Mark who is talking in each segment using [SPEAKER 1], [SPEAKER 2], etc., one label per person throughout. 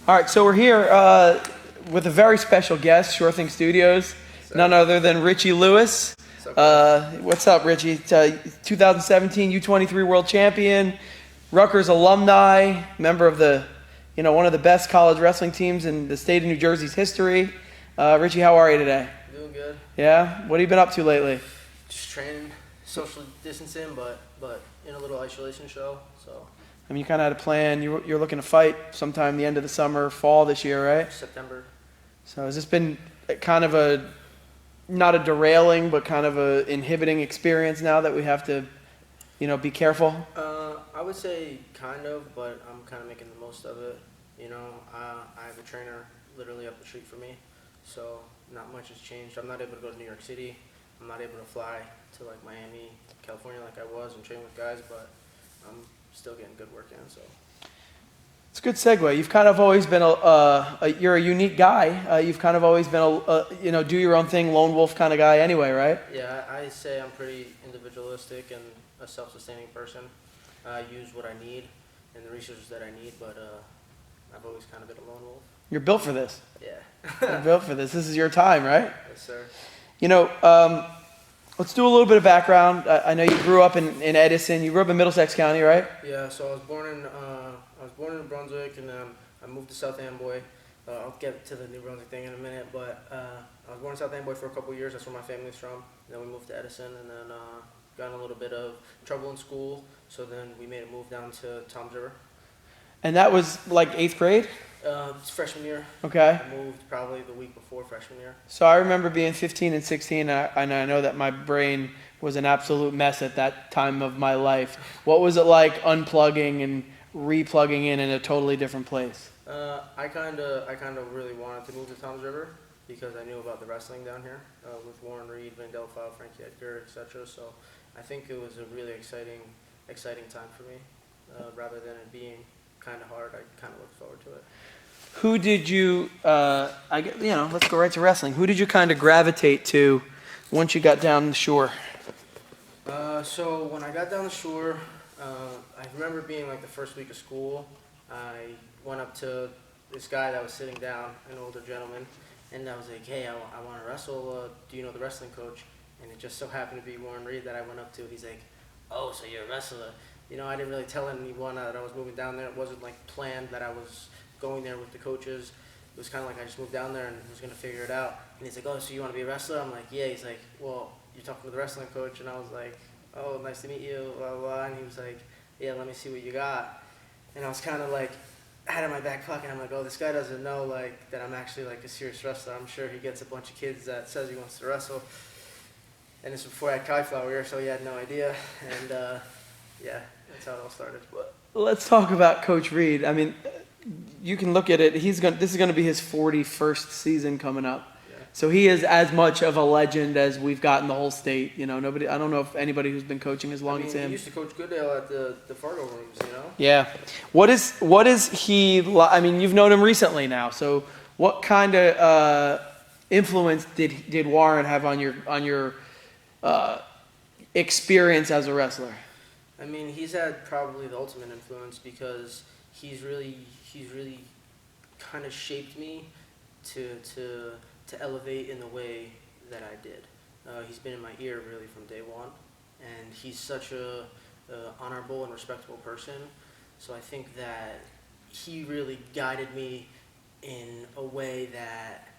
[SPEAKER 1] All right, so we're here with a very special guest, Sure Thing Studios, none other than Richie Lewis. What's up, Richie? 2017 U23 World Champion, Rutgers alumni, member of the, one of the best college wrestling teams in the state of New Jersey's history. Richie, how are you today?
[SPEAKER 2] Doing good.
[SPEAKER 1] Yeah? What have you been up to lately?
[SPEAKER 2] Just training, social distancing, but in a little isolation show. So.
[SPEAKER 1] I mean, you kind of had a plan. You're looking to fight sometime the end of the summer, fall this year, right?
[SPEAKER 2] September.
[SPEAKER 1] So has this been kind of not a derailing, but kind of a inhibiting experience now that we have to, be careful?
[SPEAKER 2] I would say kind of, but I'm kind of making the most of it. I have a trainer literally up the street from me, so not much has changed. I'm not able to go to New York City. I'm not able to fly to like Miami, California like I was and train with guys, but I'm still getting good work in, so.
[SPEAKER 1] It's a good segue. You've kind of always been you're a unique guy. You've kind of always been do your own thing, lone wolf kind of guy anyway, right?
[SPEAKER 2] Yeah, I say I'm pretty individualistic and a self-sustaining person. I use what I need and the resources that I need, but I've always kind of been a lone wolf.
[SPEAKER 1] You're built for this.
[SPEAKER 2] Yeah.
[SPEAKER 1] You're built for this. This is your time, right?
[SPEAKER 2] Yes, sir.
[SPEAKER 1] Let's do a little bit of background. I know you grew up in Edison. You grew up in Middlesex County, right?
[SPEAKER 2] Yeah, so I was born in New Brunswick, and then I moved to South Amboy. I'll get to the New Brunswick thing in a minute, but I was born in South Amboy for a couple of years. That's where my family's from. Then we moved to Edison, and then got in a little bit of trouble in school. So then we made a move down to Toms River.
[SPEAKER 1] And that was like 8th grade?
[SPEAKER 2] It's freshman year.
[SPEAKER 1] Okay.
[SPEAKER 2] I moved probably the week before freshman year.
[SPEAKER 1] So I remember being 15 and 16, and I know that my brain was an absolute mess at that time of my life. What was it like unplugging and replugging in a totally different place?
[SPEAKER 2] I kind of really wanted to move to Toms River because I knew about the wrestling down here with Warren Reid, Vinnie, Frankie Edgar, etc. So I think it was a really exciting time for me. Rather than it being kind of hard, I kind of looked forward to it.
[SPEAKER 1] Who did you, let's go right to wrestling. Who did you kind of gravitate to once you got down the shore?
[SPEAKER 2] So when I got down the shore, I remember being like the first week of school. I went up to this guy that was sitting down, an older gentleman, and I was like, hey, I want to wrestle. Do you know the wrestling coach? And it just so happened to be Warren Reid that I went up to. He's like, oh, so you're a wrestler. I didn't really tell anyone that I was moving down there. It wasn't like planned that I was going there with the coaches. It was kind of like I just moved down there and was going to figure it out. And he's like, oh, so you want to be a wrestler? I'm like, yeah. He's like, well, you're talking to the wrestling coach. And I was like, oh, nice to meet you, blah, blah, blah. And he was like, yeah, let me see what you got. And I was kind of like, out of my back pocket, I'm like, oh, this guy doesn't know like that I'm actually like a serious wrestler. I'm sure he gets a bunch of kids that says he wants to wrestle. And this was before I had cauliflower ear, so he had no idea. And yeah, that's how it all started.
[SPEAKER 1] Let's talk about Coach Reid. I mean, you can look at it. This is going to be his 41st season coming up. Yeah. So he is as much of a legend as we've got in the whole state. I don't know if anybody who's been coaching as long as him.
[SPEAKER 2] He used to coach Goodale at the Fargo rooms,
[SPEAKER 1] Yeah. What is he? I mean, you've known him recently now. So what kind of influence did Warren have on your experience as a wrestler?
[SPEAKER 2] I mean, he's had probably the ultimate influence because he's really kind of shaped me to elevate in the way that I did. He's been in my ear really from day one, and he's such a honorable and respectable person. So I think that he really guided me in a way that,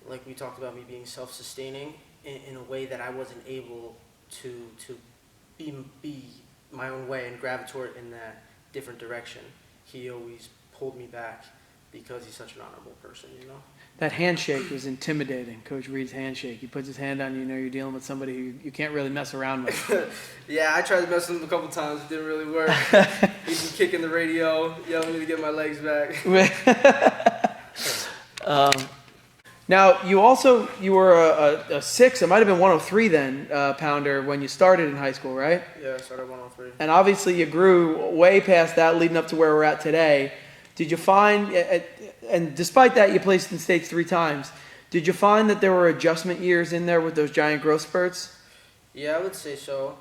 [SPEAKER 2] like we talked about me being self-sustaining, in a way that I wasn't able to be my own way and gravitate in that different direction. He always pulled me back because he's such an honorable person,
[SPEAKER 1] That handshake was intimidating, Coach Reid's handshake. He puts his hand on you, you're dealing with somebody who you can't really mess around with.
[SPEAKER 2] Yeah, I tried to mess with him a couple times. It didn't really work. He'd be kicking the radio, yelling me to get my legs back.
[SPEAKER 1] Now, you were a 6, it might have been 103 then, pounder when you started in high school, right?
[SPEAKER 2] Yeah, I started 103.
[SPEAKER 1] And obviously you grew way past that leading up to where we're at today. Did you find, and despite that you placed in states 3 times, did you find that there were adjustment years in there with those giant growth spurts?
[SPEAKER 2] Yeah, I would say so.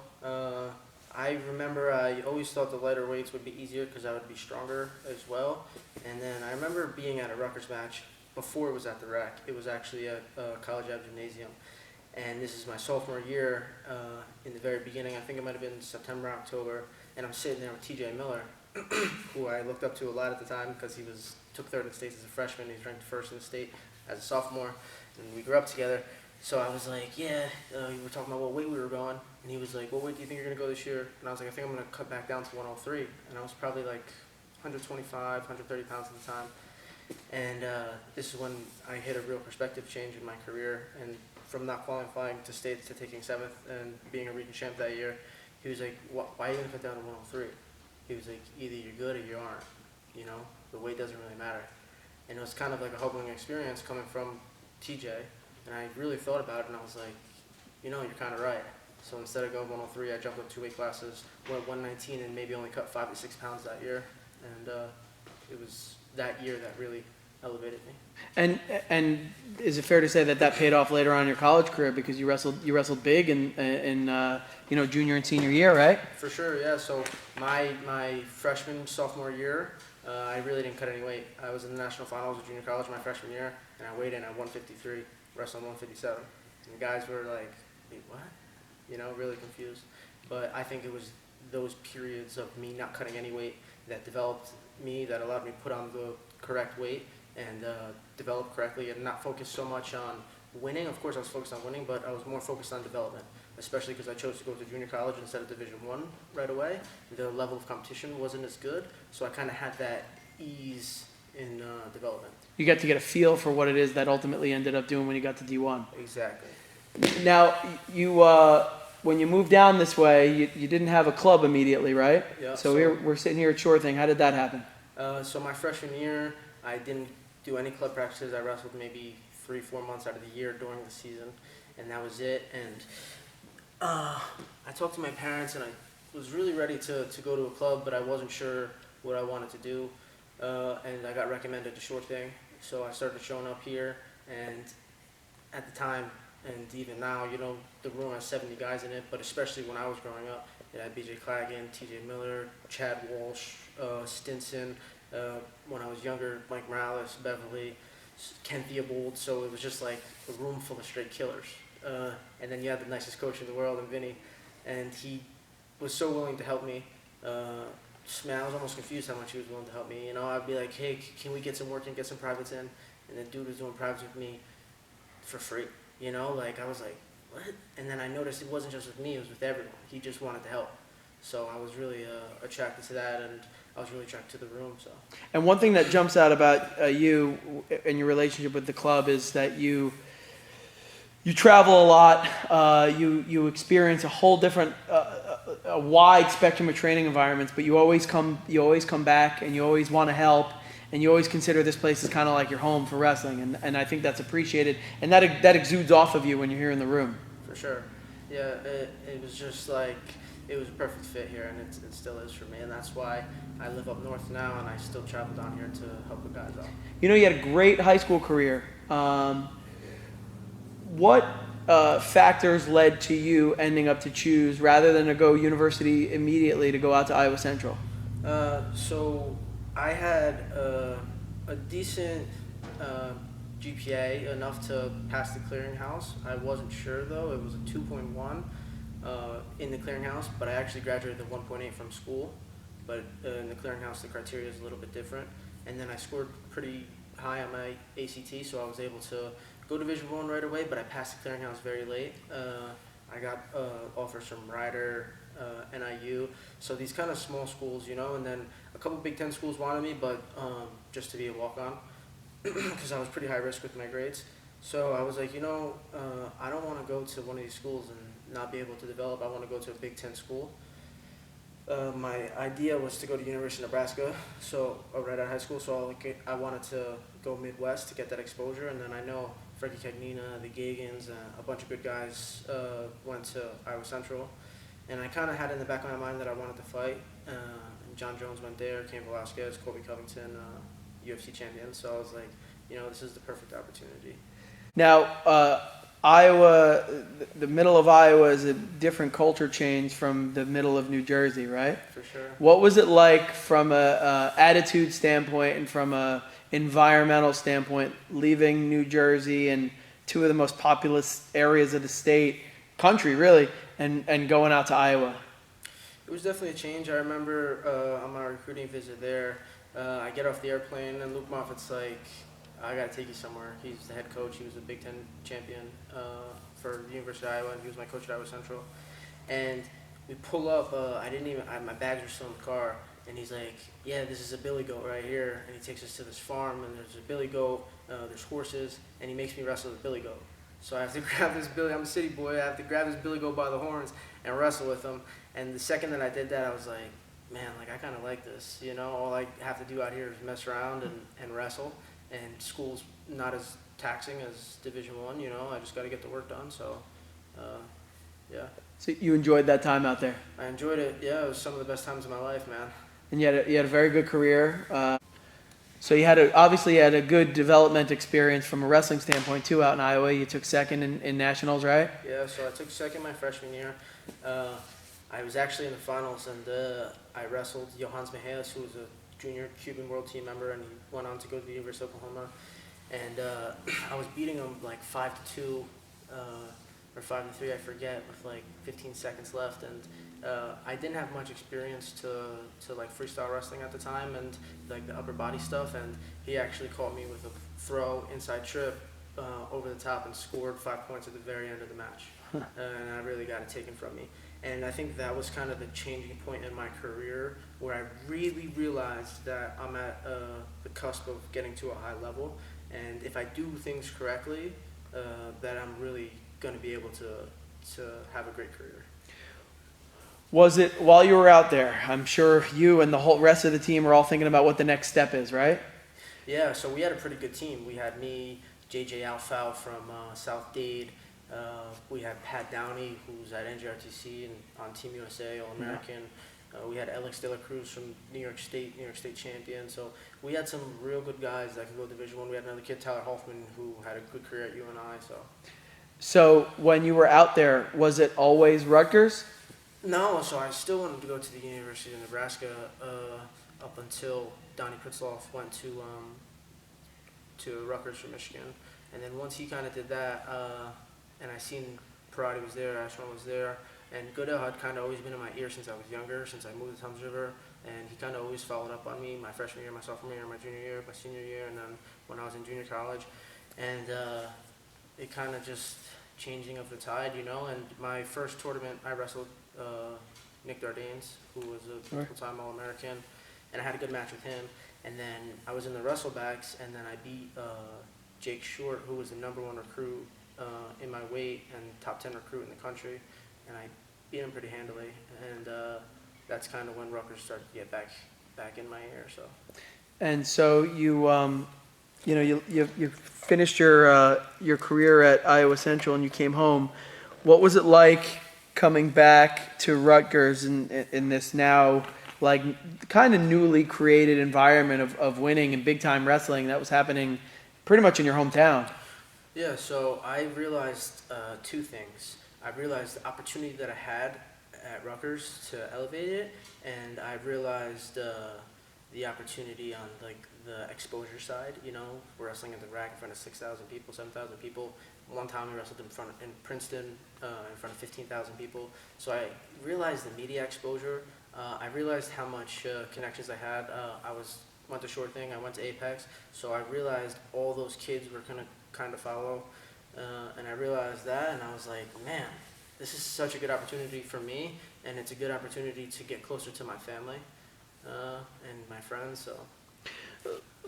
[SPEAKER 2] I remember I always thought the lighter weights would be easier because I would be stronger as well. And then I remember being at a Rutgers match before it was at the rec. It was actually at College Ave Gymnasium. And this is my sophomore year in the very beginning. I think it might have been September, October. And I'm sitting there with TJ Miller, who I looked up to a lot at the time because he took third in the state as a freshman. He was ranked first in the state as a sophomore. And we grew up together. So I was like, yeah, we were talking about what weight we were going. And he was like, what weight do you think you're going to go this year? And I was like, I think I'm going to cut back down to 103. And I was probably like 125, 130 pounds at the time. And this is when I hit a real perspective change in my career. And from not qualifying to state to taking 7th and being a region champ that year, he was like, why are you going to cut down to 103? He was like, either you're good or you aren't. You know, the weight doesn't really matter. And it was kind of like a humbling experience coming from TJ. And I really thought about it, and I was like, you know, you're kind of right. So instead of going 103, I jumped up 2 weight classes, went 119, and maybe only cut 5 to 6 pounds that year. And it was that year that really elevated me.
[SPEAKER 1] And is it fair to say that that paid off later on in your college career because you wrestled big in you know, junior and senior year, right?
[SPEAKER 2] For sure, yeah. So my freshman sophomore year, I really didn't cut any weight. I was in the national finals of junior college my freshman year, and I weighed in at 153. Wrestling 157, and the guys were like, wait, what? You know, really confused. But I think it was those periods of me not cutting any weight that developed me, that allowed me to put on the correct weight and develop correctly and not focus so much on winning. Of course, I was focused on winning, but I was more focused on development, especially because I chose to go to junior college instead of Division I right away. The level of competition wasn't as good, so I kind of had that ease in development.
[SPEAKER 1] You got to get a feel for what it is that ultimately ended up doing when you got to D1.
[SPEAKER 2] Exactly.
[SPEAKER 1] Now, you when you moved down this way, you didn't have a club immediately, right?
[SPEAKER 2] Yeah.
[SPEAKER 1] So we're sitting here at Sure Thing. How did that happen?
[SPEAKER 2] So my freshman year, I didn't do any club practices. I wrestled maybe 3-4 months out of the year during the season, and that was it. And I talked to my parents, and I was really ready to go to a club, but I wasn't sure what I wanted to do. And I got recommended to Sure Thing, so I started showing up here. And at the time, and even now, you know, the room has 70 guys in it, but especially when I was growing up, it had BJ Claggan, TJ Miller, Chad Walsh, Stinson. When I was younger, Mike Morales, Beverly, Ken Theobald. So it was just like a room full of straight killers. And then you had the nicest coach in the world, in Vinnie, and he was so willing to help me. Man, I was almost confused how much he was willing to help me. You know, I'd be like, hey, can we get some work in, get some privates in? And the dude was doing privates with me for free. You know, like, I was like, what? And then I noticed it wasn't just with me, it was with everyone. He just wanted to help. So I was really attracted to that, and I was really attracted to the room. So. And
[SPEAKER 1] one thing that jumps out about you and your relationship with the club is that you travel a lot. You experience a whole different, a wide spectrum of training environments, but you always come back, and you always want to help, and you always consider this place as kind of like your home for wrestling, and I think that's appreciated, and that exudes off of you when you're here in the room.
[SPEAKER 2] For sure, yeah. It was just like, it was a perfect fit here, and it still is for me, and that's why I live up north now, and I still travel down here to help the guys out. You
[SPEAKER 1] know, you had a great high school career. What factors led to you ending up to choose, rather than to go university immediately, to go out to Iowa Central?
[SPEAKER 2] So I had a decent GPA, enough to pass the clearinghouse. I wasn't sure though. It was a 2.1 in the clearinghouse, but I actually graduated with 1.8 from school. But in the clearinghouse, the criteria is a little bit different. And then I scored pretty high on my ACT, so I was able to go Division I right away, but I passed the clearinghouse very late. I got offers from Ryder, NIU, so these kind of small schools, you know, and then a couple Big Ten schools wanted me, but just to be a walk-on, because I was pretty high risk with my grades. So I was like, you know, I don't want to go to one of these schools and not be able to develop. I want to go to a Big Ten school. My idea was to go to University of Nebraska, so right out of high school. So I wanted to go Midwest to get that exposure, and then I know Frankie Cagnina, the Gagans, a bunch of good guys went to Iowa Central, and I kind of had in the back of my mind that I wanted to fight. And John Jones went there, Cain Velasquez, Colby Covington, UFC champion. So I was like, you know, this is the perfect opportunity.
[SPEAKER 1] Now, Iowa, the middle of Iowa is a different culture change from the middle of New Jersey, right?
[SPEAKER 2] For sure.
[SPEAKER 1] What was it like from a attitude standpoint and from a environmental standpoint, leaving New Jersey and two of the most populous areas of the state, country really, and going out to Iowa?
[SPEAKER 2] It was definitely a change. I remember on my recruiting visit there, I get off the airplane and Luke Moffat's like, I got to take you somewhere. He's the head coach. He was the Big Ten champion for the University of Iowa, and he was my coach at Iowa Central. And we pull up. My bags were still in the car, and he's like, yeah, this is a billy goat right here. And he takes us to this farm, and there's a billy goat, there's horses, and he makes me wrestle the billy goat. So I have to grab this billy. I'm a city boy. I have to grab this billy goat by the horns and wrestle with him. And the second that I did that, I was like, man, like I kind of like this. You know, all I have to do out here is mess around and wrestle. And school's not as taxing as Division I, you know. I just got to get the work done. So, yeah.
[SPEAKER 1] So you enjoyed that time out there?
[SPEAKER 2] I enjoyed it. Yeah, it was some of the best times of my life, man.
[SPEAKER 1] And you had a very good career. So you obviously had a good development experience from a wrestling standpoint too out in Iowa. You took second in nationals, right?
[SPEAKER 2] Yeah, so I took second my freshman year. I was actually in the finals, and I wrestled Johannes Mejias, who was a junior Cuban world team member, and he went on to go to the University of Oklahoma. And I was beating him like 5-2 or 5-3, I forget, with like 15 seconds left. And I didn't have much experience to like freestyle wrestling at the time and like the upper body stuff. And he actually caught me with a throw inside trip over the top and scored 5 points at the very end of the match. And I really got it taken from me. And I think that was kind of the changing point in my career where I really realized that I'm at the cusp of getting to a high level. And if I do things correctly, that I'm really going to be able to have a great career.
[SPEAKER 1] Was it, while you were out there, I'm sure you and the whole rest of the team are all thinking about what the next step is, right?
[SPEAKER 2] Yeah, so we had a pretty good team. We had me, JJ Alfau from South Dade. We had Pat Downey, who's at NJRTC and on Team USA, All-American. We had Alex De La Cruz from New York State champion. So we had some real good guys that could go Division I. We had another kid, Tyler Hoffman, who had a good career at UNI.
[SPEAKER 1] So when you were out there, was it always Rutgers?
[SPEAKER 2] No, so I still wanted to go to the University of Nebraska up until Donnie Pritzlaff went to Rutgers from Michigan. And then once he kind of did that, and I seen Parati was there, Ashman was there, and Goodell had kind of always been in my ear since I was younger, since I moved to Thames River, and he kind of always followed up on me my freshman year, my sophomore year, my junior year, my senior year, and then when I was in junior college. And it kind of just changing of the tide, you know. And my first tournament, I wrestled Nick Dardanes, who was a multiple-time All-American, and I had a good match with him. And then I was in the wrestlebacks, and then I beat Jake Short, who was the #1 recruit in my weight and top 10 recruit in the country, and I beat him pretty handily. And that's kind of when Rutgers started to get back in my ear. So. And
[SPEAKER 1] so you finished your career at Iowa Central and you came home. What was it like coming back to Rutgers in this now like kind of newly created environment of winning and big time wrestling that was happening pretty much in your hometown?
[SPEAKER 2] Yeah, so I realized two things. I realized the opportunity that I had at Rutgers to elevate it, and I realized the opportunity on like the exposure side. You know, we're wrestling at the rack in front of 6,000 people, 7,000 people. One time we wrestled in Princeton in front of 15,000 people. So I realized the media exposure. I realized how much connections I had. Went to Short Thing, I went to Apex, so I realized all those kids were gonna kind of follow, and I realized that, and I was like, man, this is such a good opportunity for me, and it's a good opportunity to get closer to my family and my friends. So,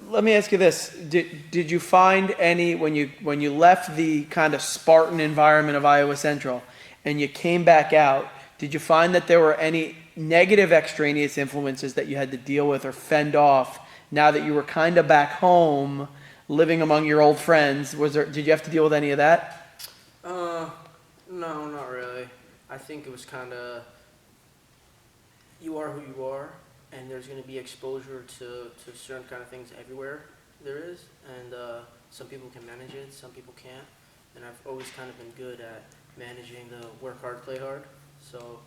[SPEAKER 1] let me ask you this: Did you find any when you left the kind of Spartan environment of Iowa Central, and you came back out? Did you find that there were any negative extraneous influences that you had to deal with or fend off now that you were kind of back home, living among your old friends? Did you have to deal with any of that?
[SPEAKER 2] No, not really. I think it was kind of, you are who you are, and there's going to be exposure to certain kind of things everywhere there is, and some people can manage it, some people can't. and I've always kind of been good at managing the work hard, play hard. So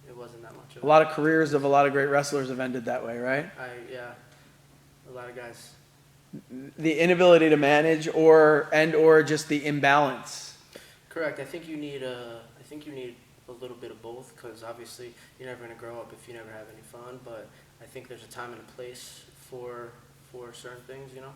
[SPEAKER 2] it wasn't that much of
[SPEAKER 1] A lot of careers of a lot of great wrestlers have ended that way, right?
[SPEAKER 2] Yeah, a lot of guys.
[SPEAKER 1] The inability to manage or just the imbalance.
[SPEAKER 2] Correct. I think you need a little bit of both, because obviously you're never going to grow up if you never have any fun. But I think there's a time and a place for certain things, you know.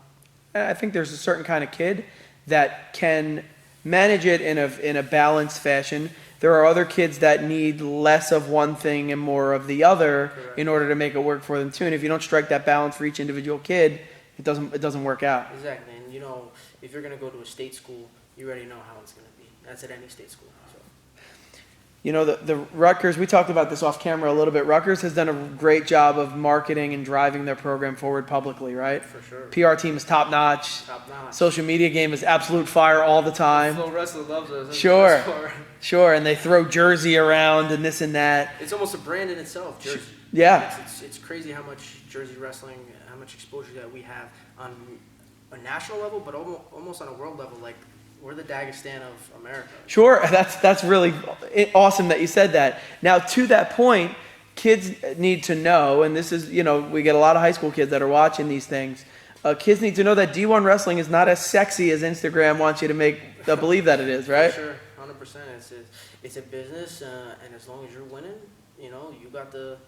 [SPEAKER 1] And I think there's a certain kind of kid that can manage it in a balanced fashion. There are other kids that need less of one thing and more of the other.
[SPEAKER 2] Correct.
[SPEAKER 1] In order to make it work for them too. And if you don't strike that balance for each individual kid, it doesn't work out.
[SPEAKER 2] Exactly. And you know, if you're going to go to a state school, you already know how it's going to be. That's at any state school. So.
[SPEAKER 1] You know, the Rutgers, we talked about this off camera a little bit. Rutgers has done a great job of marketing and driving their program forward publicly, right?
[SPEAKER 2] For sure.
[SPEAKER 1] PR team is top notch.
[SPEAKER 2] Top notch.
[SPEAKER 1] Social media game is absolute fire all the time.
[SPEAKER 2] Flow Wrestler loves us.
[SPEAKER 1] Sure. And they throw jersey around and this and that.
[SPEAKER 2] It's almost a brand in itself, jersey.
[SPEAKER 1] Yeah.
[SPEAKER 2] It's crazy how much jersey wrestling, how much exposure that we have on a national level, but almost on a world level. Like, we're the Dagestan of America.
[SPEAKER 1] Sure, that's really awesome that you said that. Now, to that point, kids need to know, and this is, you know, we get a lot of high school kids that are watching these things. Kids need to know that D1 wrestling is not as sexy as Instagram wants you to believe that it is, right?
[SPEAKER 2] For sure, 100%. It's a business, and as long as you're winning, you know, you have the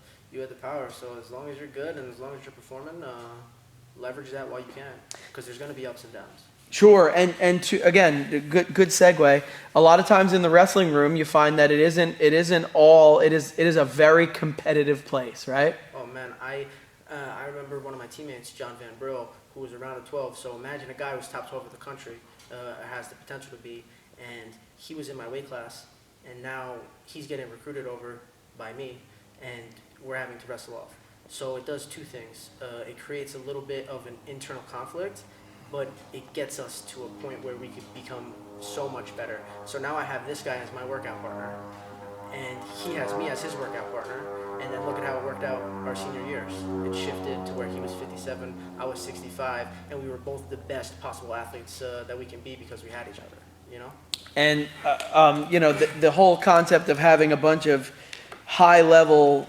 [SPEAKER 2] power. So as long as you're good and as long as you're performing, leverage that while you can, because there's going to be ups and downs.
[SPEAKER 1] Sure, and to again, good segue. A lot of times in the wrestling room, you find that it isn't all. It is a very competitive place, right?
[SPEAKER 2] Oh man, I remember one of my teammates, John Van Brill, who was around at 12. So imagine a guy who's top 12 of the country, has the potential to be, and he was in my weight class, and now he's getting recruited over by me, and we're having to wrestle off. So it does two things. It creates a little bit of an internal conflict, but it gets us to a point where we could become so much better. So now I have this guy as my workout partner, and he has me as his workout partner, and then look at how it worked out our senior years. It shifted to where he was 57, I was 65, and we were both the best possible athletes that we can be because we had each other, you know?
[SPEAKER 1] And, you know, the whole concept of having a bunch of high-level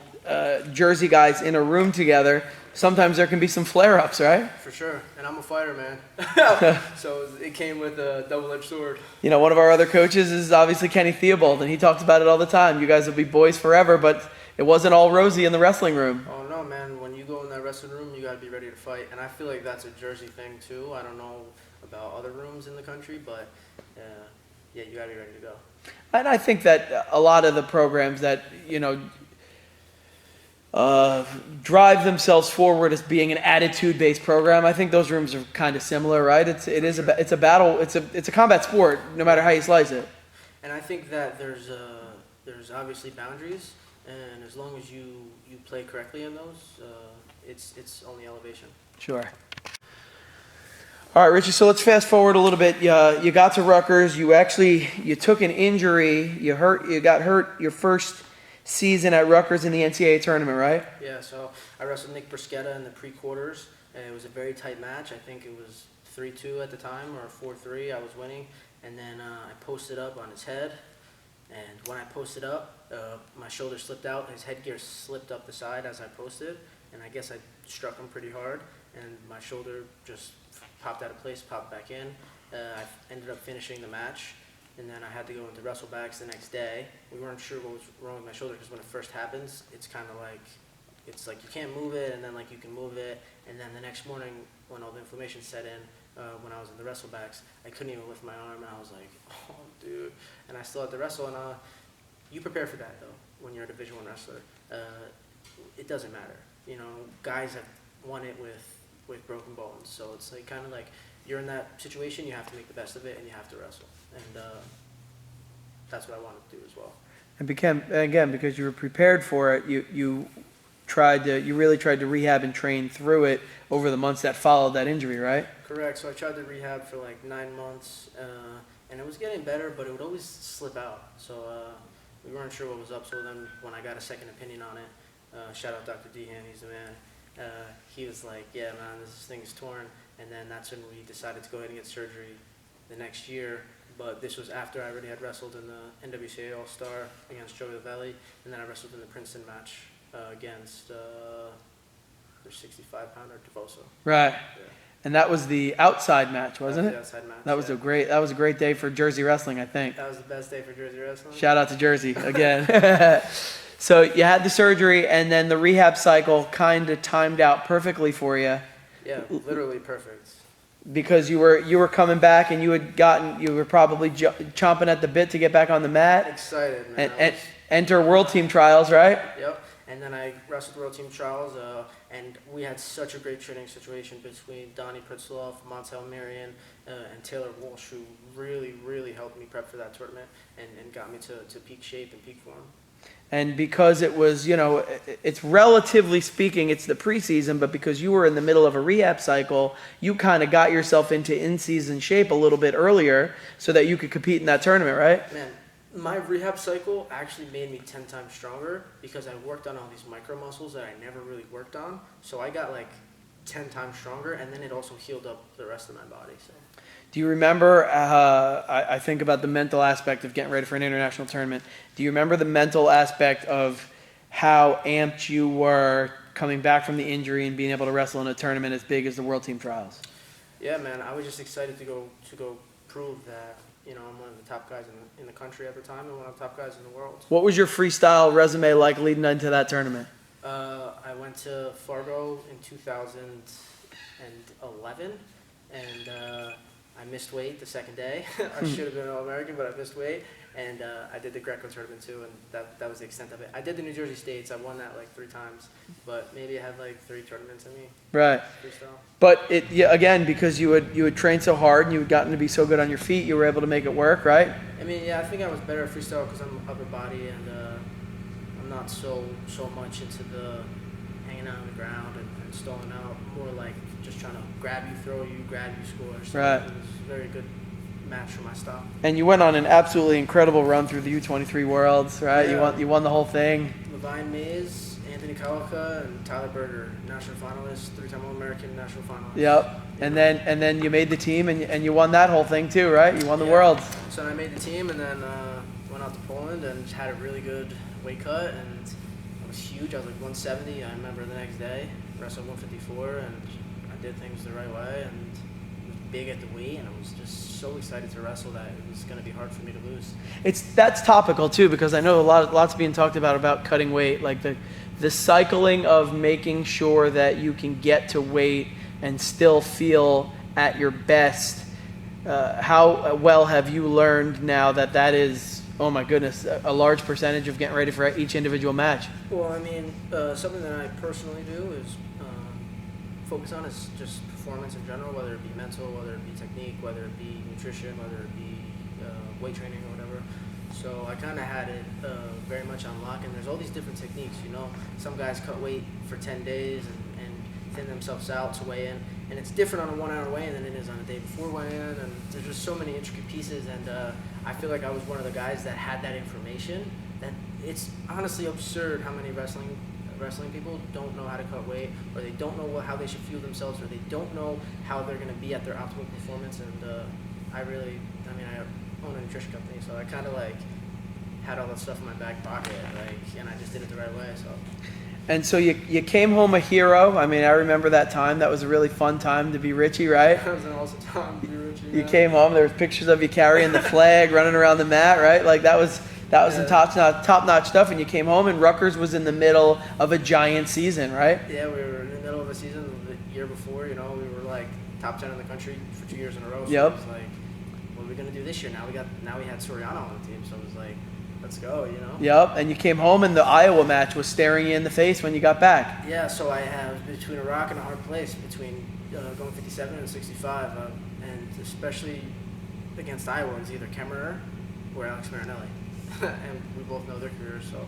[SPEAKER 1] Jersey guys in a room together, sometimes there can be some flare-ups, right?
[SPEAKER 2] For sure, and I'm a fighter, man. So it came with a double-edged sword.
[SPEAKER 1] You know, one of our other coaches is obviously Kenny Theobald, and he talks about it all the time. You guys will be boys forever, but it wasn't all rosy in the wrestling room.
[SPEAKER 2] Oh, no, man. When you go in that wrestling room, you got to be ready to fight. And I feel like that's a Jersey thing, too. I don't know about other rooms in the country, but, yeah, you got to be ready to go.
[SPEAKER 1] And I think that a lot of the programs that, you know, drive themselves forward as being an attitude-based program, I think those rooms are kind of similar, right? It's a battle. It's a combat sport, no matter how you slice it.
[SPEAKER 2] And I think that there's obviously boundaries, and as long as you play correctly in those, it's only elevation.
[SPEAKER 1] Sure. All right, Richie. So let's fast forward a little bit. You got to Rutgers. You took an injury. You got hurt your first season at Rutgers in the NCAA tournament, right?
[SPEAKER 2] Yeah, so I wrestled Nick Bruschetta in the pre-quarters, and it was a very tight match. I think it was 3-2 at the time, or 4-3. I was winning, and then I posted up on his head, and when I posted up, my shoulder slipped out. His headgear slipped up the side as I posted, and I guess I struck him pretty hard, and my shoulder just popped out of place, popped back in. I ended up finishing the match. And then I had to go into wrestlebacks the next day. We weren't sure what was wrong with my shoulder, because when it first happens, it's kind of like, it's like you can't move it, and then like you can move it. And then the next morning, when all the inflammation set in, when I was in the wrestlebacks, I couldn't even lift my arm, and I was like, oh, dude. And I still had to wrestle, and you prepare for that, though, when you're a Division I wrestler. It doesn't matter. You know, guys have won it with broken bones. So it's like kind of like you're in that situation, you have to make the best of it, and you have to wrestle. And that's what I wanted to do as well. And
[SPEAKER 1] again, because you were prepared for it, you really tried to rehab and train through it over the months that followed that injury, right?
[SPEAKER 2] Correct. So I tried to rehab for like 9 months, and it was getting better, but it would always slip out. So we weren't sure what was up. So then when I got a second opinion on it, shout out Dr. Dehan, he's the man. He was like, yeah, man, this thing is torn. And then that's when we decided to go ahead and get surgery the next year. But this was after I already had wrestled in the NWCA All-Star against Joey Lavelli, and then I wrestled in the Princeton match against the 65-pounder Devoso.
[SPEAKER 1] Right.
[SPEAKER 2] Yeah.
[SPEAKER 1] And that was the outside match, wasn't it?
[SPEAKER 2] The outside match.
[SPEAKER 1] That was a great day for Jersey wrestling, I think.
[SPEAKER 2] That was the best day for Jersey wrestling.
[SPEAKER 1] Shout out to Jersey again. So you had the surgery, and then the rehab cycle kind of timed out perfectly for you.
[SPEAKER 2] Yeah, literally perfect.
[SPEAKER 1] Because you were coming back, and you were probably chomping at the bit to get back on the mat.
[SPEAKER 2] Excited, man.
[SPEAKER 1] And enter World Team Trials, right?
[SPEAKER 2] Yep. And then I wrestled World Team Trials, and we had such a great training situation between Donnie, Pritzlaff, Montel Marion, and Taylor Walsh, who really, really helped me prep for that tournament and got me to peak shape and peak form.
[SPEAKER 1] And because it was, it's relatively speaking, it's the preseason, but because you were in the middle of a rehab cycle, you kind of got yourself into in-season shape a little bit earlier so that you could compete in that tournament, right?
[SPEAKER 2] Man, my rehab cycle actually made me 10 times stronger because I worked on all these micro muscles that I never really worked on. So I got like 10 times stronger, and then it also healed up the rest of my body. So.
[SPEAKER 1] Do you remember, I think about the mental aspect of getting ready for an international tournament. Do you remember the mental aspect of how amped you were coming back from the injury and being able to wrestle in a tournament as big as the World Team Trials?
[SPEAKER 2] Yeah, man, I was just excited to go prove that, I'm one of the top guys in the country at the time and one of the top guys in the world.
[SPEAKER 1] What was your freestyle resume like leading into that tournament?
[SPEAKER 2] I went to Fargo in 2011, and I missed weight the second day. I should have been an All-American, but I missed weight. And I did the Greco tournament too, and that was the extent of it. I did the New Jersey States. I won that like 3 times, but maybe I had like 3 tournaments in me.
[SPEAKER 1] Right.
[SPEAKER 2] Freestyle.
[SPEAKER 1] But again, because you had trained so hard and you had gotten to be so good on your feet, you were able to make it work, right?
[SPEAKER 2] I mean, yeah, I think I was better at freestyle because I'm upper body and I'm not so much into the hanging out on the ground and stalling out. More like just trying to grab you, throw you, score. So
[SPEAKER 1] right.
[SPEAKER 2] It was a very good match for my style.
[SPEAKER 1] And you went on an absolutely incredible run through the U23 Worlds, right?
[SPEAKER 2] Yeah.
[SPEAKER 1] You won the whole thing.
[SPEAKER 2] Levine Mays, Anthony Kawaka, and Tyler Berger, national finalists, 3-time All-American national finalists.
[SPEAKER 1] Yep. And then you made the team and you won that whole thing too, right? You won the Worlds.
[SPEAKER 2] So I made the team and then went out to Poland and had a really good weight cut, and it was huge. I was like 170. I remember the next day, wrestled 154, and I did things the right way and was big at the weight, and I was just so excited to wrestle that it was going to be hard for me to lose.
[SPEAKER 1] That's topical too, because I know lots being talked about cutting weight, like the cycling of making sure that you can get to weight and still feel at your best. How well have you learned now that is, oh my goodness, a large percentage of getting ready for each individual match?
[SPEAKER 2] Well, I mean, something that I personally do is focus on is just performance in general, whether it be mental, whether it be technique, whether it be nutrition, whether it be weight training or whatever. So I kind of had it very much on lock, and there's all these different techniques, Some guys cut weight for 10 days and thin themselves out to weigh in, and it's different on a 1 hour weigh-in than it is on a day before weigh-in, and there's just so many intricate pieces, and I feel like I was one of the guys that had that information. That it's honestly absurd how many wrestling people don't know how to cut weight, or they don't know how they should fuel themselves, or they don't know how they're going to be at their optimal performance, and I own a nutrition company, so I kind of like had all that stuff in my back pocket, and I just did it the right way, so.
[SPEAKER 1] And so you came home a hero. I mean, I remember that time. That was a really fun time to be Richie, right?
[SPEAKER 2] That was an awesome time to be Richie.
[SPEAKER 1] You came home. There was pictures of you carrying the flag, running around the mat, right? Like that was some top-notch stuff. And you came home, and Rutgers was in the middle of a giant season, right?
[SPEAKER 2] Yeah, we were in the middle of a season the year before. We were like top 10 in the country for 2 years in a row. So
[SPEAKER 1] Yep.
[SPEAKER 2] It was like, what are we gonna do this year? Now we had Soriano on the team, so it was like, let's go,
[SPEAKER 1] Yep, and you came home and the Iowa match was staring you in the face when you got back.
[SPEAKER 2] Yeah, so I have between a rock and a hard place between going 57 and 65, and especially against Iowa, it's either Kemmerer or Alex Marinelli, and we both know their careers, so.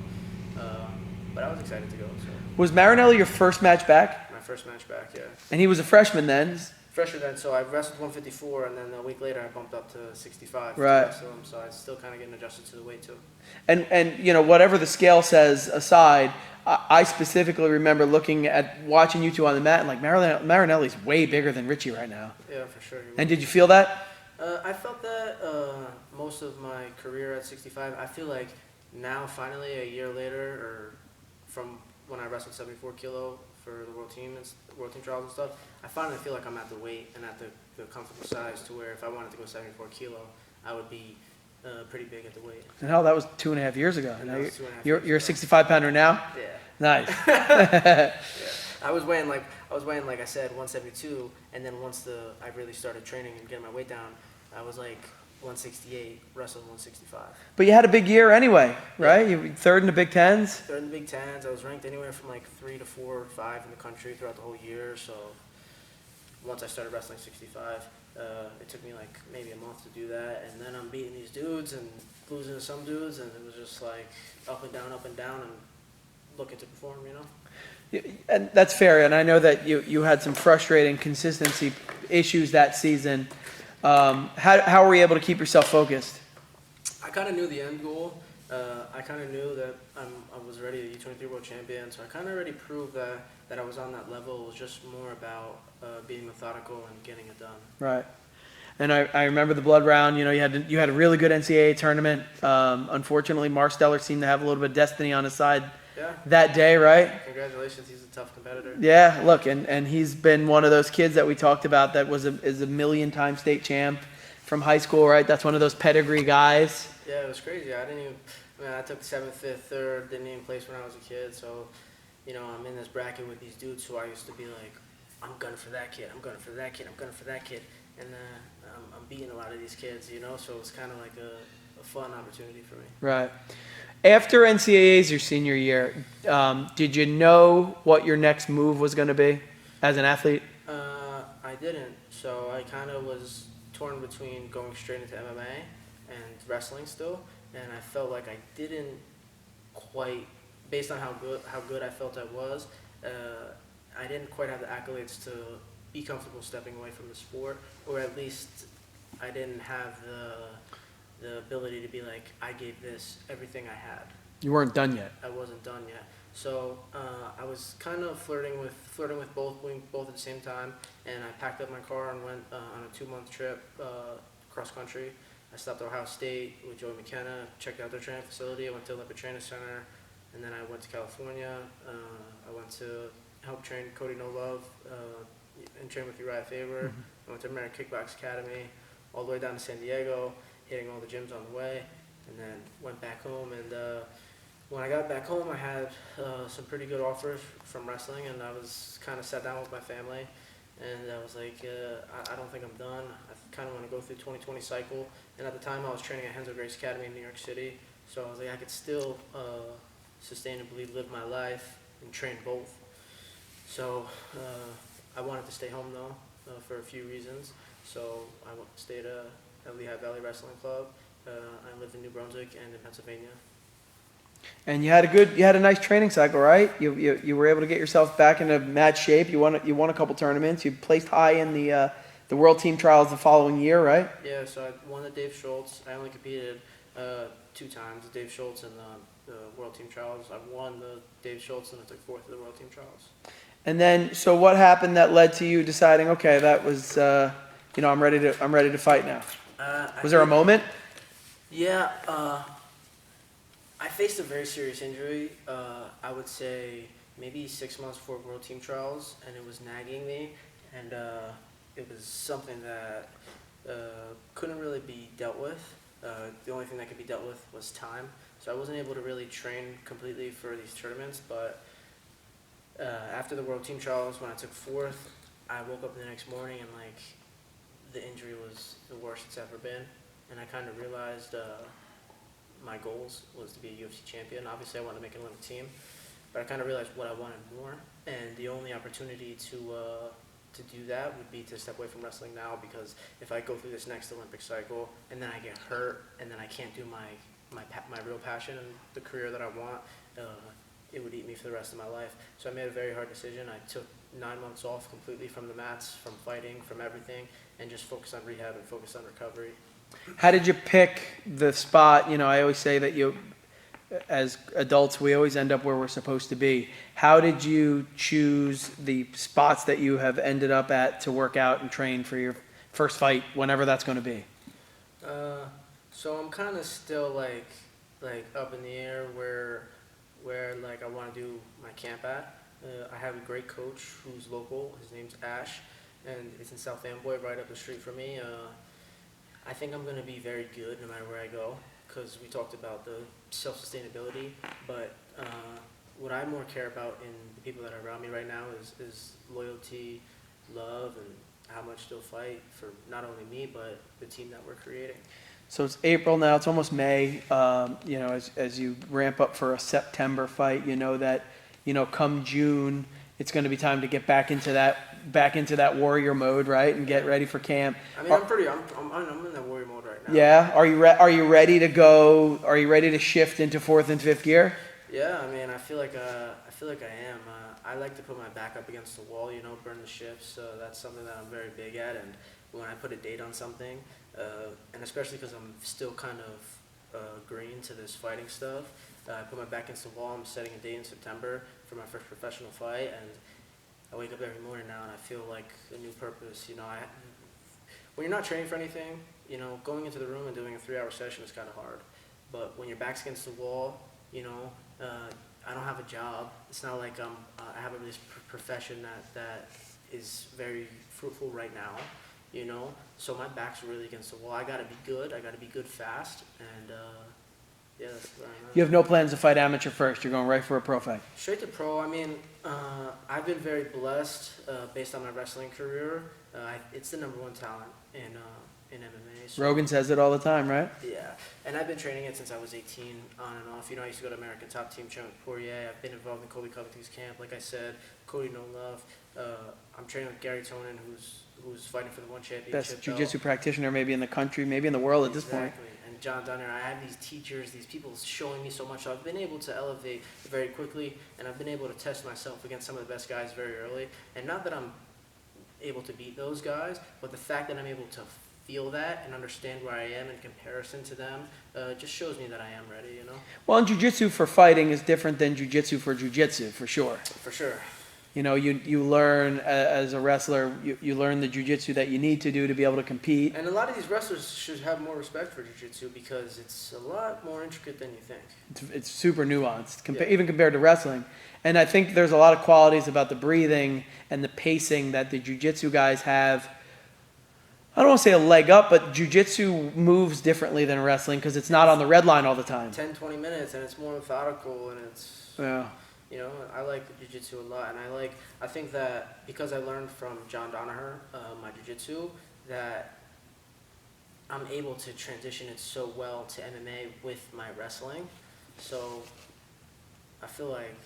[SPEAKER 2] But I was excited to go. So.
[SPEAKER 1] Was Marinelli your first match back?
[SPEAKER 2] My first match back, yeah.
[SPEAKER 1] And he was a freshman then.
[SPEAKER 2] Fresher then, so I wrestled 154, and then a week later I bumped up to 65.
[SPEAKER 1] Right.
[SPEAKER 2] So I was still kind of getting adjusted to the weight too.
[SPEAKER 1] And whatever the scale says aside, I specifically remember watching you two on the mat, and like Marinelli's way bigger than Richie right now.
[SPEAKER 2] Yeah, for sure.
[SPEAKER 1] And did you feel that?
[SPEAKER 2] I felt that most of my career at 65, I feel like now finally a year later, or from when I wrestled 74 kilo for the world team trials and stuff, I finally feel like I'm at the weight and at the comfortable size to where if I wanted to go 74 kilo, I would be pretty big at the weight.
[SPEAKER 1] And hell, that was 2.5 years ago.
[SPEAKER 2] And
[SPEAKER 1] Now
[SPEAKER 2] that was 2.5
[SPEAKER 1] you're
[SPEAKER 2] years
[SPEAKER 1] a
[SPEAKER 2] ago.
[SPEAKER 1] 65 pounder now.
[SPEAKER 2] Yeah.
[SPEAKER 1] Nice.
[SPEAKER 2] Yeah. I was weighing like I said 172, and then once I really started training and getting my weight down, I was like 168, wrestling 165.
[SPEAKER 1] But you had a big year anyway, right? You were third in the Big Tens.
[SPEAKER 2] Third in the Big Tens. I was ranked anywhere from like 3 to 4 or 5 in the country throughout the whole year. So once I started wrestling 65, it took me like maybe a month to do that, and then I'm beating these dudes and losing to some dudes, and it was just like up and down, and looking to perform, you know.
[SPEAKER 1] And that's fair, and I know that you had some frustrating consistency issues that season. How were you able to keep yourself focused?
[SPEAKER 2] I kind of knew the end goal. I kind of knew that I was already a U23 World Champion, so I kind of already proved that I was on that level. It was just more about being methodical and getting it done.
[SPEAKER 1] Right. And I remember the blood round. You know, you had a really good NCAA tournament. Unfortunately, Marsteller seemed to have a little bit of destiny on his side that day, right?
[SPEAKER 2] Congratulations, he's a tough competitor.
[SPEAKER 1] Yeah, look, and he's been one of those kids that we talked about that is a million-time state champ from high school, right? That's one of those pedigree guys.
[SPEAKER 2] Yeah, it was crazy. I took 7th, 5th, 3rd, didn't even place when I was a kid. So, you know, I'm in this bracket with these dudes who I used to be like, I'm gunning for that kid, I'm gunning for that kid, I'm gunning for that kid. And I'm beating a lot of these kids, you know, so it was kind of like a fun opportunity for me.
[SPEAKER 1] Right. After NCAAs your senior year, did you know what your next move was going to be as an athlete?
[SPEAKER 2] I didn't. So I kind of was torn between going straight into MMA and wrestling still, and I felt like I didn't quite, based on how good I felt I was, I didn't quite have the accolades to be comfortable stepping away from the sport, or at least I didn't have the ability to be like, I gave this everything I had.
[SPEAKER 1] You weren't done yet.
[SPEAKER 2] I wasn't done yet. So I was kind of flirting with both, doing both at the same time, and I packed up my car and went on a 2-month trip cross country. I stopped at Ohio State with Joey McKenna, checked out their training facility. I went to Olympic Training Center, and then I went to California. I went to help train Cody No Love and train with Uriah Faber. I went to American Kickbox Academy, all the way down to San Diego, hitting all the gyms on the way, and then went back home. And when I got back home, I had some pretty good offers from wrestling, and I was kind of sat down with my family, and I was like, I don't think I'm done. I kind of want to go through the 2020 cycle. And at the time, I was training at Henzo Grace Academy in New York City, so I was like, I could still sustainably live my life and train both. So I wanted to stay home though for a few reasons. So I stayed at Lehigh Valley Wrestling Club. I lived in New Brunswick and in Pennsylvania.
[SPEAKER 1] And you had a nice training cycle, right? You were able to get yourself back into match shape. You won a couple tournaments. You placed high in the World Team Trials the following year, right?
[SPEAKER 2] Yeah, so I won the Dave Schultz. I only competed 2 times, the Dave Schultz and the World Team Trials. I won the Dave Schultz and I took 4th at the World Team Trials. And
[SPEAKER 1] then, so what happened that led to you deciding, okay, that was, I'm ready to fight now? Was there a moment?
[SPEAKER 2] Yeah, I faced a very serious injury. I would say maybe 6 months before World Team Trials, and it was nagging me, and it was something that couldn't really be dealt with. The only thing that could be dealt with was time. So I wasn't able to really train completely for these tournaments, but after the World Team Trials, when I took 4th, I woke up the next morning and like the injury was the worst it's ever been, and I kind of realized my goals was to be a UFC champion. Obviously, I wanted to make an Olympic team, but I kind of realized what I wanted more, and the only opportunity to do that would be to step away from wrestling now, because if I go through this next Olympic cycle and then I get hurt and then I can't do my real passion and the career that I want, it would eat me for the rest of my life. So I made a very hard decision. I took 9 months off completely from the mats, from fighting, from everything, and just focused on rehab and focused on recovery.
[SPEAKER 1] How did you pick the spot? You know, I always say that as adults, we always end up where we're supposed to be. How did you choose the spots that you have ended up at to work out and train for your first fight, whenever that's going to be?
[SPEAKER 2] So I'm kind of still like up in the air where like I want to do my camp at. I have a great coach who's local. His name's Ash, and it's in South Amboy, right up the street from me. I think I'm gonna be very good no matter where I go, because we talked about the self-sustainability. But what I more care about in the people that are around me right now is loyalty, love, and how much they'll fight for not only me but the team that we're creating.
[SPEAKER 1] So it's April now, it's almost May. You know, as you ramp up for a September fight, you know that, you know, come June, it's going to be time to get back into that warrior mode, right? And get ready for camp.
[SPEAKER 2] I mean, I'm in that warrior mode right now.
[SPEAKER 1] Yeah. Are you ready to go? Are you ready to shift into 4th and 5th gear?
[SPEAKER 2] Yeah, I mean, I feel like I am. I like to put my back up against the wall, you know, burn the ships. That's something that I'm very big at. And when I put a date on something, and especially because I'm still kind of green to this fighting stuff, I put my back against the wall. I'm setting a date in September for my first professional fight, and I wake up every morning now and I feel like a new purpose. You know, when you're not training for anything, you know, going into the room and doing a 3-hour session is kind of hard. But when your back's against the wall, you know, I don't have a job. It's not like I have this profession that is very fruitful right now, you know. So my back's really against the wall. I gotta be good. I gotta be good fast, and yeah, that's where I'm at.
[SPEAKER 1] You have no plans to fight amateur first. You're going right for a pro fight.
[SPEAKER 2] Straight to pro. I mean, I've been very blessed based on my wrestling career. It's the #1 talent in MMA. So,
[SPEAKER 1] Rogan says it all the time, right?
[SPEAKER 2] yeah, and I've been training it since I was 18, on and off. You know, I used to go to American Top Team, train with Poirier. I've been involved in Colby Covington's camp. Like I said, Cody No Love. I'm training with Gary Tonin, who's fighting for the one championship.
[SPEAKER 1] Best jiu-jitsu practitioner maybe in the country, maybe in the world at this point.
[SPEAKER 2] Exactly. And John Donner. I have these teachers, these people showing me so much. So I've been able to elevate very quickly, and I've been able to test myself against some of the best guys very early. And not that I'm able to beat those guys, but the fact that I'm able to feel that and understand where I am in comparison to them just shows me that I am ready, you know?
[SPEAKER 1] Well, and jiu-jitsu for fighting is different than jiu-jitsu for jiu-jitsu, for sure.
[SPEAKER 2] For sure.
[SPEAKER 1] You know, you learn as a wrestler, you learn the jiu-jitsu that you need to do to be able to compete.
[SPEAKER 2] And a lot of these wrestlers should have more respect for jiu-jitsu because it's a lot more intricate than you think.
[SPEAKER 1] It's super nuanced, even compared to wrestling. And I think there's a lot of qualities about the breathing and the pacing that the jiu-jitsu guys have. I don't want to say a leg up, but jiu-jitsu moves differently than wrestling because it's not on the red line all the time.
[SPEAKER 2] 10, 20 minutes, and it's more methodical, and it's...
[SPEAKER 1] Yeah.
[SPEAKER 2] You know, I like jiu-jitsu a lot, and I think that because I learned from John Donner, my jiu-jitsu, that I'm able to transition it so well to MMA with my wrestling. So I feel like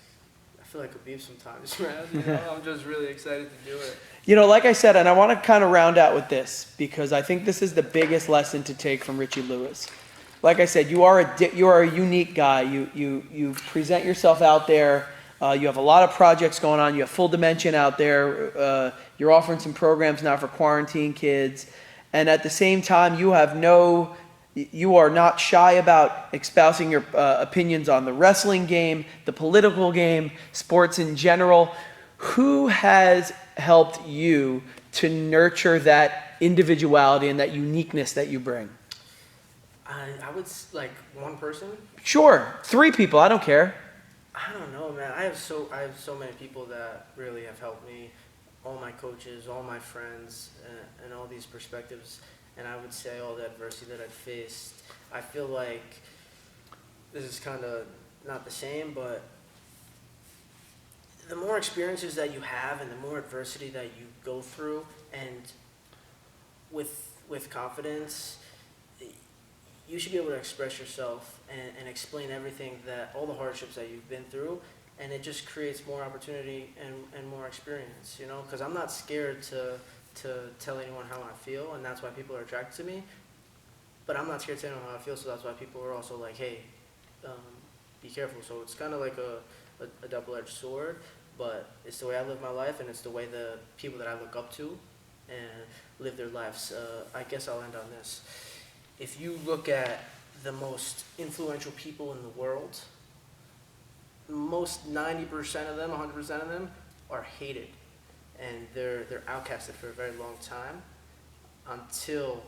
[SPEAKER 2] Khabib sometimes, man. You know, I'm just really excited to do it.
[SPEAKER 1] You know, like I said, and I want to kind of round out with this because I think this is the biggest lesson to take from Richie Lewis. Like I said, you are a unique guy. You present yourself out there. You have a lot of projects going on. You have Full Dimension out there. You're offering some programs now for quarantine kids, and at the same time, you are not shy about espousing your opinions on the wrestling game, the political game, sports in general. Who has helped you to nurture that individuality and that uniqueness that you bring?
[SPEAKER 2] I would like one person.
[SPEAKER 1] Sure, 3 people. I don't care.
[SPEAKER 2] I don't know, man. I have so many people that really have helped me. All my coaches, all my friends, and all these perspectives. And I would say all the adversity that I've faced. I feel like this is kind of not the same, but the more experiences that you have and the more adversity that you go through, and with confidence, you should be able to express yourself and explain everything, that all the hardships that you've been through, and it just creates more opportunity and more experience, you know, because I'm not scared to tell anyone how I feel, and that's why people are attracted to me, but I'm not scared to tell anyone how I feel, so that's why people are also like, hey, be careful. So it's kind of like a double-edged sword, but it's the way I live my life, and it's the way the people that I look up to and live their lives. I guess I'll end on this. If you look at the most influential people in the world, most 90% of them, 100% of them, are hated. And they're outcasted for a very long time until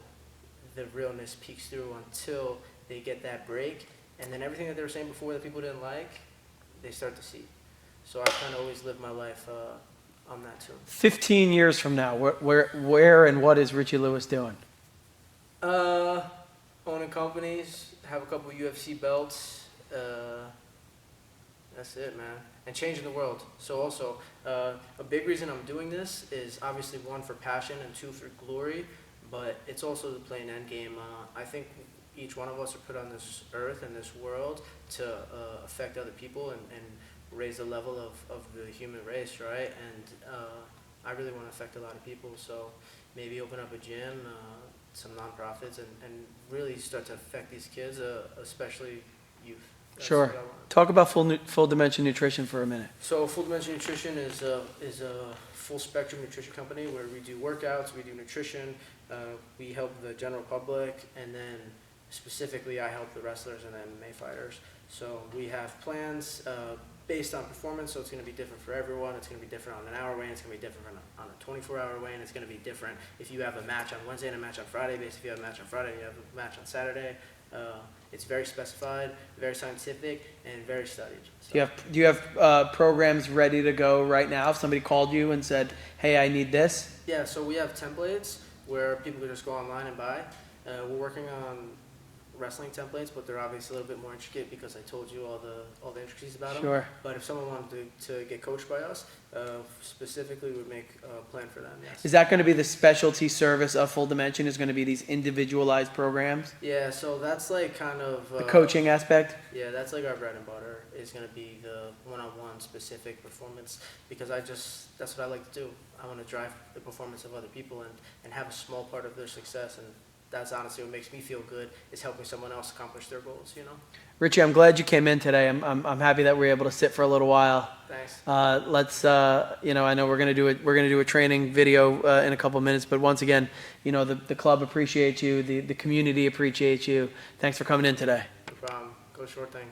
[SPEAKER 2] the realness peeks through until they get that break, and then everything that they were saying before that people didn't like, they start to see. So I kind of always live my life on that too.
[SPEAKER 1] 15 years from now, where and what is Richie Lewis doing?
[SPEAKER 2] Owning companies, have a couple UFC belts. That's it, man. And changing the world. So also, a big reason I'm doing this is obviously one for passion and two for glory, but it's also to play an end game. I think each one of us are put on this earth and this world to affect other people and raise the level of the human race, right? And I really want to affect a lot of people, so maybe open up a gym, some nonprofits, and really start to affect these kids, especially youth. That's
[SPEAKER 1] Sure.
[SPEAKER 2] what I want.
[SPEAKER 1] Talk about Full Dimension Nutrition for a minute.
[SPEAKER 2] So Full Dimension Nutrition is a full spectrum nutrition company where we do workouts, we do nutrition, we help the general public, and then specifically I help the wrestlers and MMA fighters. So we have plans based on performance, so it's going to be different for everyone. It's going to be different on an hour weigh-in, it's going to be different on a 24-hour weigh-in, it's going to be different if you have a match on Wednesday and a match on Friday, based if you have a match on Friday and you have a match on Saturday. It's very specified, very scientific, and very studied. So.
[SPEAKER 1] Do you have programs ready to go right now? If somebody called you and said, "Hey, I need this."
[SPEAKER 2] Yeah, so we have templates where people can just go online and buy. We're working on wrestling templates, but they're obviously a little bit more intricate because I told you all the intricacies about them.
[SPEAKER 1] Sure.
[SPEAKER 2] But if someone wanted to get coached by us, specifically, we'd make a plan for them. Yes.
[SPEAKER 1] Is that going to be the specialty service of Full Dimension? Is going to be these individualized programs?
[SPEAKER 2] Yeah, so that's like kind of
[SPEAKER 1] The coaching aspect?
[SPEAKER 2] Yeah, that's like our bread and butter is going to be the one-on-one specific performance because that's what I like to do. I want to drive the performance of other people and have a small part of their success, and that's honestly what makes me feel good is helping someone else accomplish their goals, you know?
[SPEAKER 1] Richie, I'm glad you came in today. I'm happy that we were able to sit for a little while.
[SPEAKER 2] Thanks.
[SPEAKER 1] Let's I know we're gonna do a training video in a couple of minutes, but once again, the club appreciates you, the community appreciates you. Thanks for coming in today.
[SPEAKER 2] No problem. Go Short Thing.